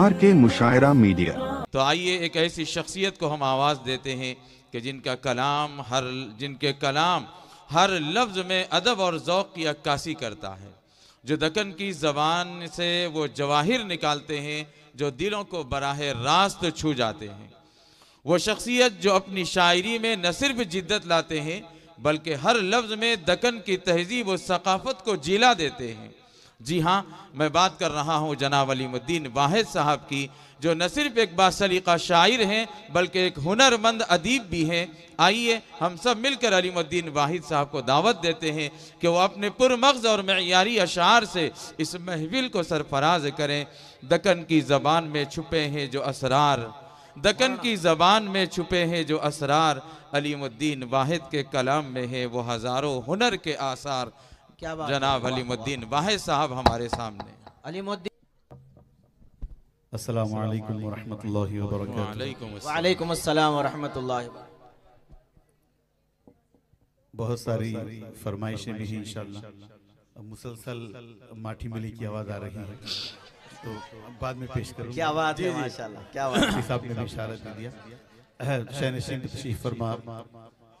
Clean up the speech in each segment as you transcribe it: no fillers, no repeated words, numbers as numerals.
RK मुशायरा media. तो आइए एक ऐसी शख्सियत को हम आवाज़ देते हैं कि जिनके कलाम हर लफ्ज़ में अदब और ज़ौक़ की अक्कासी करता है, जो दक्कन की ज़बान से वो जवाहिर निकालते हैं जो दिलों को बराह रास्त छू जाते हैं। वो शख्सियत जो अपनी शायरी में न सिर्फ जिद्दत लाते हैं बल्कि हर लफ्ज़ में दक्कन की तहजीब और सकाफ़त को जिला देते हैं। जी हाँ, मैं बात कर रहा हूँ जनाब अलीमुद्दीन वाहिद साहब की, जो न सिर्फ एक बासलीका शायर हैं बल्कि एक हुनरमंद अदीब भी हैं। आइए हम सब मिलकर अलीमुद्दीन वाहिद साहब को दावत देते हैं कि वो अपने पुरमग़ज़ और मेयारी अशार से इस महफिल को सरफराज करें। दक्कन की ज़बान में छुपे हैं जो असरार, दक्कन की ज़बान में छुपे हैं जो असरार, अलीमुद्दीन वाहिद के कलाम में है वो हज़ारों हुनर के आसार। क्या बात, जनाब अलीमुद्दीन वाहिद साहब हमारे सामने। अलीमुद्दीन। अस्सलामु अलैकुम व रहमतुल्लाहि व बरकातुहू। वालेकुम अस्सलाम व रहमतुल्लाहि। बहुत सारी फरमाइशें भी हैं इंशाअल्लाह। मुसलसल माठी मिली की आवाज़ आ रही है तो बाद में पेश करूँगा। क्या बात है, माशाल्लाह, क्या बात है। साहब ने भी इशारा दे दिया। शहनशीन तशरीफ फरमा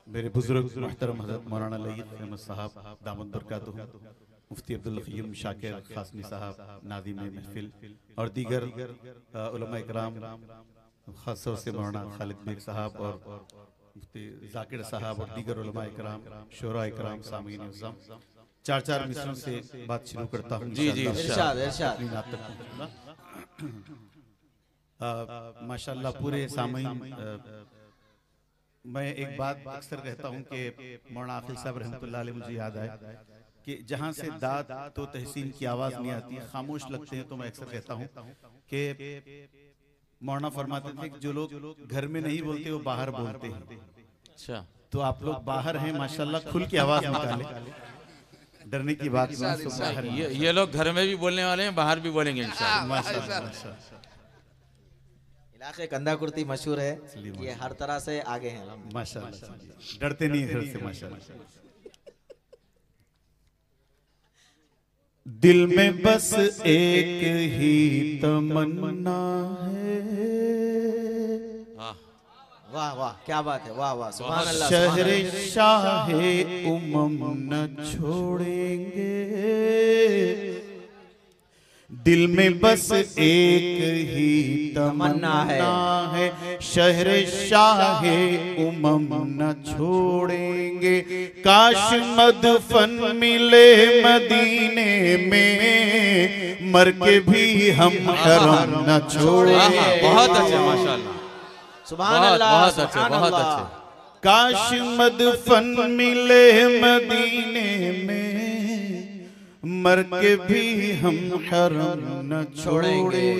मेरे बुजुर्ग मुहतरम हज़रत मौलाना लय्यद अहमद साहब दामद बरकातुहू, मुफ्ती अब्दुल क़य्यूम शाकिर क़ासमी साहब नाज़िम महफिल और दीगर उलमा इकराम, ख़ास तौर से मौलाना खालिद बेग साहब और मुफ्ती ज़ाकिर साहब और दीगर उलमा इकराम, शोरा इकराम, सामीन इज़्ज़ाम, चार मिसरों से बात शुरू करता हूँ। जी जी, इरशाद इरशाद। माशाअल्लाह पूरे सामीन, मैं एक बात अक्सर कहता हूँ कि मौलाना आकिल साहब रहमतुल्लाह अलैह मुझे याद आए कि जहाँ से दाद तो तहसीन की आवाज़ नहीं आती, खामोश लगते हैं, तो मैं अक्सर कहता हूँ कि मौलाना फरमाते थे कि जो लोग घर में नहीं बोलते वो बाहर बोलते हैं। अच्छा, तो आप लोग बाहर हैं माशाल्लाह, खुल के आवाज़ निकालें, डरने की बात नहीं। ये लोग घर में भी बोलने वाले हैं, बाहर भी बोलेंगे इंशाअल्लाह। माशाल्लाह इलाके कंधा कुर्ती मशहूर है, ये हर तरह से आगे हैं माशाल्लाह, डरते नहीं घर से माशाल्लाह। दिल में बस एक ही तमन्ना है, वाह वाह, क्या बात है, वाह वाह, सुभान अल्लाह। शहरे शाहे उमम न छोड़ेंगे, दिल में बस एक ही तमन्ना है, शहरे शाहे उमम न छोड़ेंगे, काश मदफन मिले मदीने में, मर के भी हम हरम न छोड़ेंगे। बहुत अच्छे, माशाल्लाह, सुभान अल्लाह, बहुत अच्छे, बहुत अच्छे। काश मदफन मिले मदीने में, मर के भी हम हरम न छोड़ेंगे।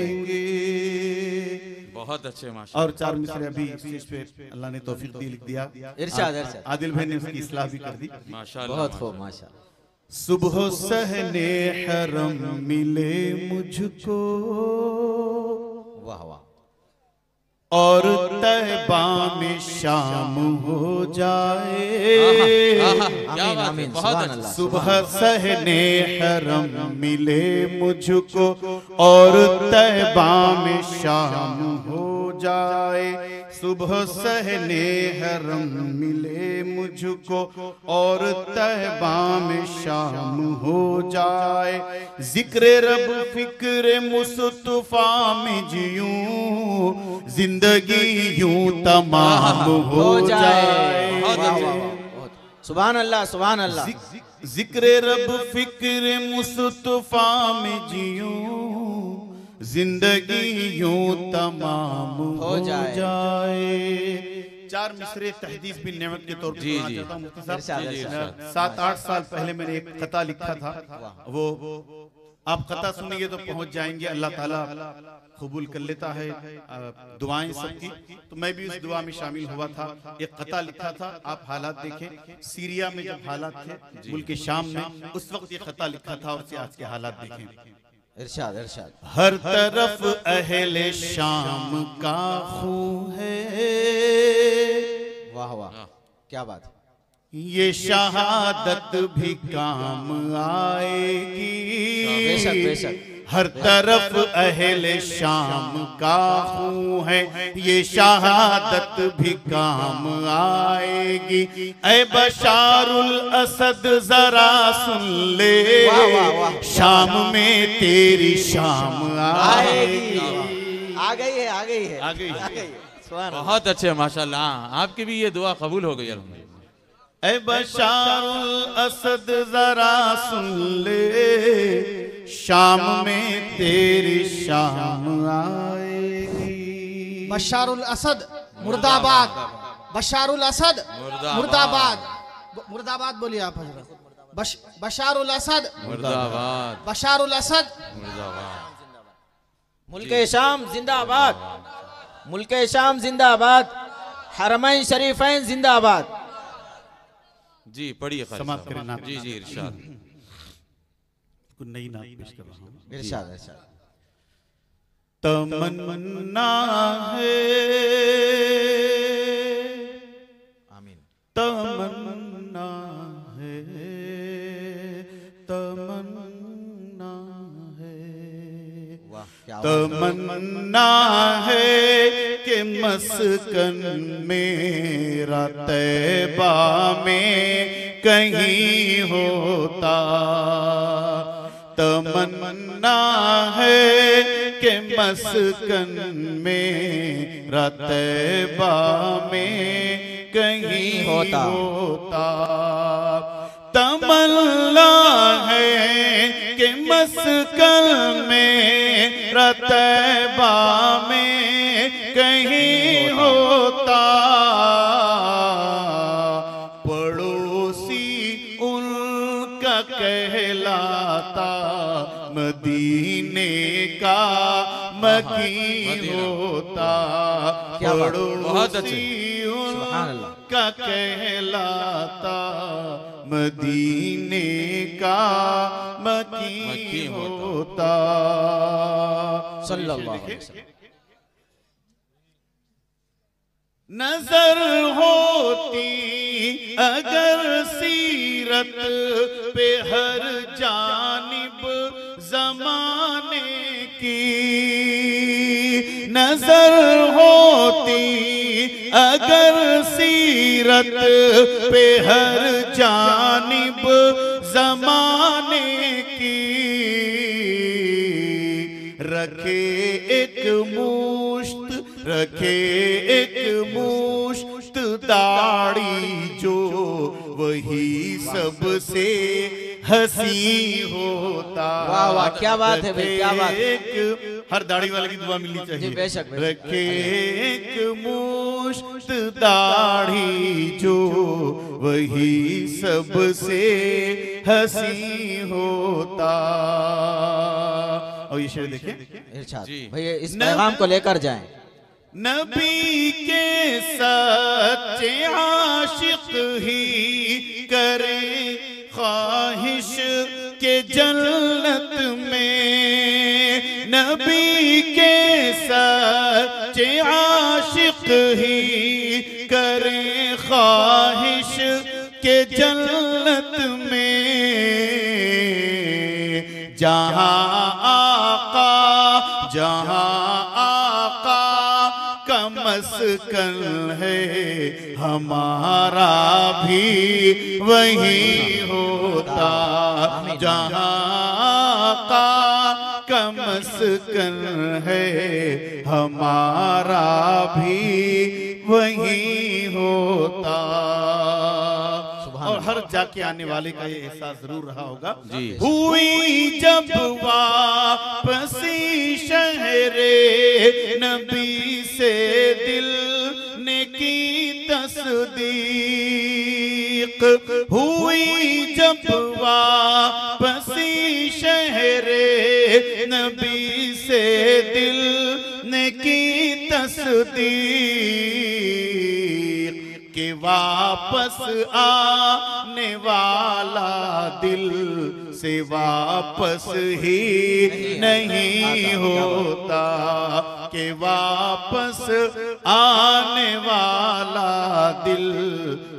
बहुत अच्छे माशाल्लाह। और चार मिसरे अभी स्टेज पे अल्लाह ने तौफीक दी, लिख दिया। इरशाद इरशाद। आदिल भाई ने उसकी इस्लाह भी कर दी माशाल्लाह, बहुत खूब, माशाल्लाह। सुबह सहने हरम मिले मुझको, वाह वाह, और तैबा में शाम हो जाए, क्या बात है, बहुत अच्छे। सुबह सहने हरम मिले मुझको, और तैबा में शाम हो जाए, सुबह सहने हरम मिले मुझको, और तैबा में शाम हो जाए, जिक्र रब फिक्र मुस्तफा में जियूं, जिंदगी यूं तमाम हो जाए। सुभान अल्लाह, सुभान अल्लाह। जिक्र रब फिक्र मुस्तफा में जियूं, जिंदगी यूं तमाम हो जाए। चार मिसरे तहदीस बिन नेमत के तौर पर सुनाना चाहता हूं मुफ्ती साहब। 7-8 साल पहले मैंने एक खता लिखा था, वो आप खता सुनेंगे तो पहुंच जाएंगे, अल्लाह ताला कबूल कर लेता है दुआएं सबकी। तो मैं भी उस दुआ में शामिल हुआ था, एक खता लिखा था। आप हालात देखें, सीरिया में जब हालात थे मुल्क शाम में, उस वक्त ये खता लिखा था, और आज के हालात देखें। इरशाद इरशाद। हर तरफ अहले शाम का खून है, वाह वाह, क्या बात। ये शहादत भी काम आएगी। बेशक बेशक। हर तरफ अहले शाम का खून है, ये शहादत भी काम आएगी। ऐ बशारुल असद जरा सुन ले, वाह वाह वाह। शाम में तेरी शाम आएगी। आ गई है आ गई है आ गई है। सुभान अल्लाह। बहुत अच्छे माशाल्लाह, आपकी भी ये दुआ कबूल हो गई अल्हम्दुलिल्लाह। ऐ बशारुल असद जरा सुन ले, शाम में तेरी शाम आएगी। बशारुल असद मुर्दाबाद, बशारुल असद मुर्दाबाद। मुर्दाबाद बोलिए आप हजरत। बशारुल असद मुर्दाबाद, बशारुल असद। मुर्दाबाद। मुल्के शाम जिंदाबाद, मुल्के शाम जिंदाबाद, हरमैन शरीफैन जिंदाबाद। जी पढ़िए ख़ालिद समाप्त साहब। करें नात। जी जी इरशाद। कुछ नई नात पेश कर रहा हूँ। इरशाद इरशाद। तमन्ना है, आमीन। तमन्ना है, तमन्ना है, वाह क्या आवाज़ है। तमन्ना है कि मस्कन मेरा तैबा में कहीं होता। तमन्ना है कि मस्कन मेरा तैबा में कहीं होता। तमन्ना है कि मस्कन में तैबा में कहीं होता। पड़ोसी उनका कहलाता, मदीने का मकी होता। क्या बात, बहुत अच्छे। पड़ोसी सुभान अल्लाह। उनका कहलाता, मदीने का मकी होता। सल्लल्लाहु अलैहि वसल्लम। नजर होती अगर सीरत पे हर जानिब जमाने की, नजर होती अगर सीरत पे हर जानिब जमाने की, रखे एक मुश्त, रखे एक मुश्त दाढ़ी जो वही सबसे हंसी होता। वाह वाह क्या बात है भाई, क्या बात है। एक हर दाढ़ी वाले की दुआ मिलनी चाहिए। जी बेशक बेशक। रखे एक मुश्त दाढ़ी जो वही सबसे हंसी होता। और ये शेर देखिए, इरशाद जी। भैया इस पैगाम को लेकर जाएं। नबी के सच्चे आशिक ही करे ख्वाहिश के जन्नत में। नबी के सच्चे आशिक ही करे ख्वाहिश के जन्नत में। जहाँ आका, जहाँ आका का मस्कन है, हमारा भी वही होता। जहाँ आका का मस्कन है, हमारा भी वही होता। और हर जाके आने वाले का ये एहसास जरूर रहा होगा। जी। हुई जब वापसी शहरे नबी से दिल ने की तस्दीक, हुई जब वापसी शहरे नबी से दिल ने की तस्दीक। के वापस आने वाला दिल से वापस ही नहीं होता, के वापस आने वाला दिल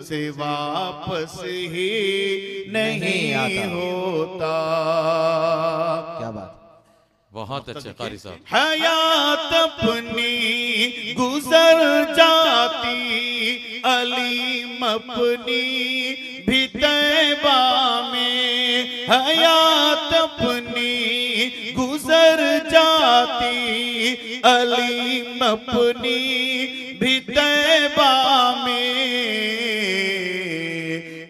से वापस ही नहीं होता। क्या बात, बहुत अच्छे कारी साहब। हयात अपनी गुजर जाती अलीम अपनी भी तैबा में, हयात अपनी गुजर जाती अलीम अपनी भी तैबा में,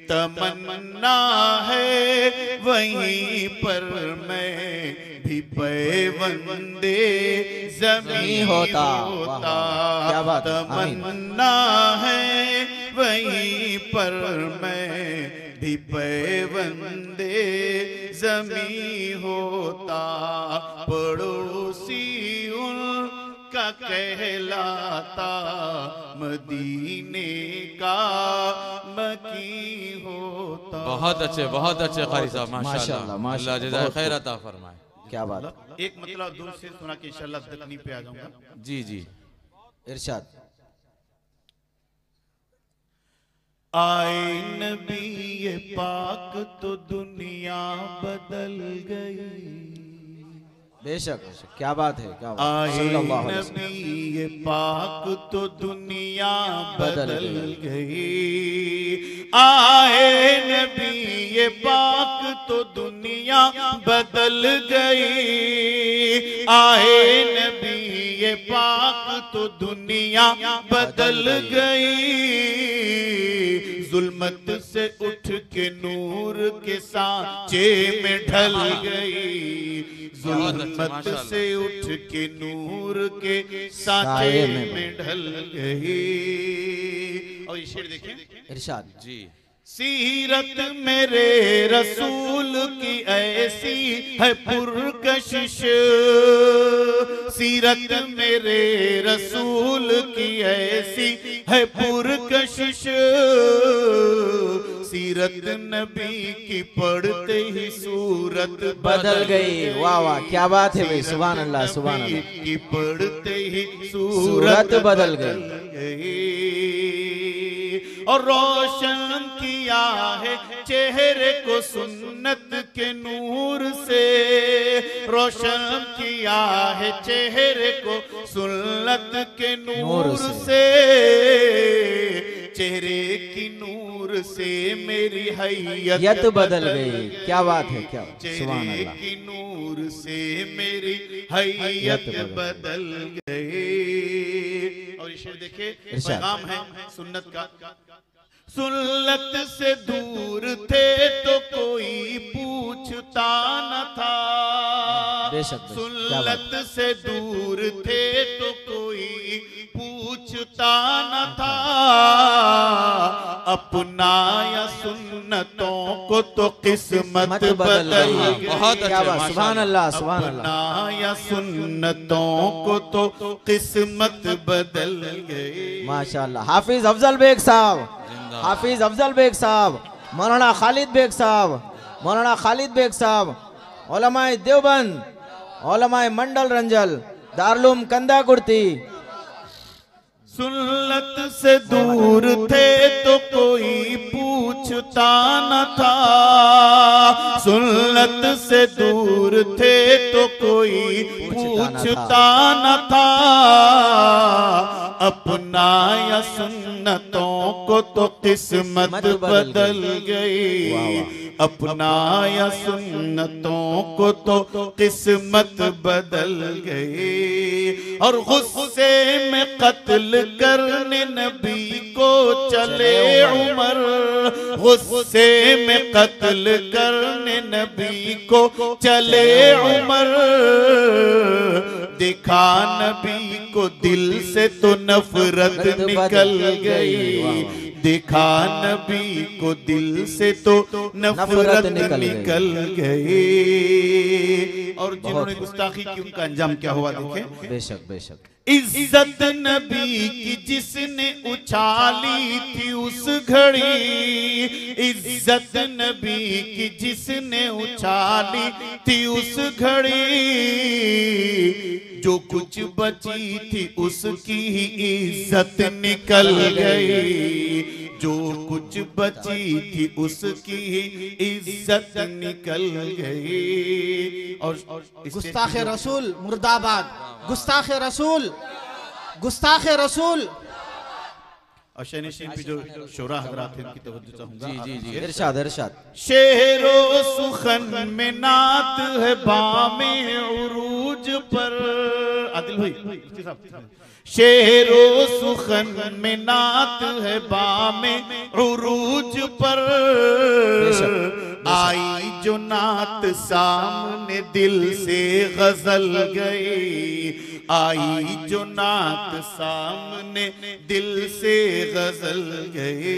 तमन्ना है वहीं पर मैं भी पैवंदे ज़मीं होता। क्या बात, तमन्ना है वहीं पर मैं भी पैवंदे ज़मीं होता, पड़ोसी उनका कहलाता मदीने का मकी होता। बहुत अच्छे कारी साहब, माशाल्लाह, अल्लाह जज़ाए खैर अता फरमाए। क्या बात। एक मतलब दूर से सुना के इंशाल्लाह तकनी पे आ जाऊंगा। जी जी, इरशाद। आए नबी ये पाक तो दुनिया बदल गई। बेशक, क्या बात है, क्या बात। आए सल्लल्लाहु अलैहि वसल्लम। नबी ये पाक तो दुनिया बदल गई। आए नबी ये पाक तो दुनिया बदल गई। आए नबी ये पाक तो दुनिया बदल गई। जुल्मत से उठ के नूर के सांचे में ढल गई। जुल्मत से उठ के नूर के सांचे में ढल गई। और ये शेर देखिए, इरशाद। जी। सीरत मेरे रसूल की ऐसी है पुरकशिश, सीरत मेरे रसूल की ऐसी है पुरकशिश। सीरत नबी की पढ़ते ही सूरत बदल गई। वाह वाह, क्या बात है भाई, सुभान अल्लाह, सुभान अल्लाह। की पढ़ते ही सूरत बदल गई। और रोशन किया है चेहरे को सुन्नत के नूर से, रोशन किया है चेहरे को सुन्नत के नूर से। चेहरे की नूर से मेरी हैयत बदल गई। क्या बात है, क्या सुभान चेहरे अल्लाह। की नूर से मेरी हैयत बदल गई। और ये शेर देखिए, पैगाम है सुन्नत का। सुन्नत से दूर थे तो कोई पूछता न था। बेशक, सुन्नत से दूर थे तो कोई पूछता न था। अपनाया सुन्नतों को तो किस्मत बदल गई। बहुत क्या अच्छे, बात, सुभान अल्लाह, सुभान अल्लाह। अपनाया सुन्नतों को तो किस्मत बदल गई। माशाल्लाह। हाफिज अफजल बेग साहब, हाफिज अफजल बेग साहब, मौलाना खालिद बेग साहब, मौलाना खालिद बेग साहब, उलमाए देवबंद, उलमाए मंडल रंजल, दारुल कंदा कुर्ती। सुन्नत से दूर थे तो कोई पूछता न था। सुन्नत से दूर थे तो कोई पूछता न था। अपनाया सुन्नतों को तो किस्मत बदल गई। अपनाया सुन्नतों को तो किस्मत बदल गई। और गुस्से में कत्ल करने नबी को चले उमर। गुस्से में कत्ल करने नबी को चले उमर। देखा नबी को दिल से तो नफरत निकल गई। देखा नबी को दिल से तो नफरत निकल गई। और जिन्होंने गुस्ताखी की उनका अंजाम क्या हुआ देखें। बेशक बेशक। इज्जत नबी की जिसने उछाली थी उस घड़ी, इज्जत नबी की जिसने उछाली थी उस घड़ी, जो कुछ बची थी उसकी इज्जत निकल गई, जो कुछ बची थी उसकी इज्जत निकल गई। और गुस्ताखे रसूल मुर्दाबाद, गुस्ताखे रसूल, गुस्ताखे रसूल। और शहनशीन पे जो शोरा हजरात हैं उनकी तवज्जो चाहूंगा। जी जी जी, इरशाद इरशाद। शेरो सुखन में नात है बामे उरूज पर, आदिल भाई, शेरो सुखन में नात है बामे उरूज पर, आई जो नात सामने दिल से गजल गई, आई जो नात सामने दिल से गजल गई,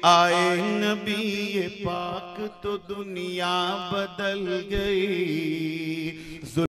आए नबी पाक तो दुनिया बदल गई।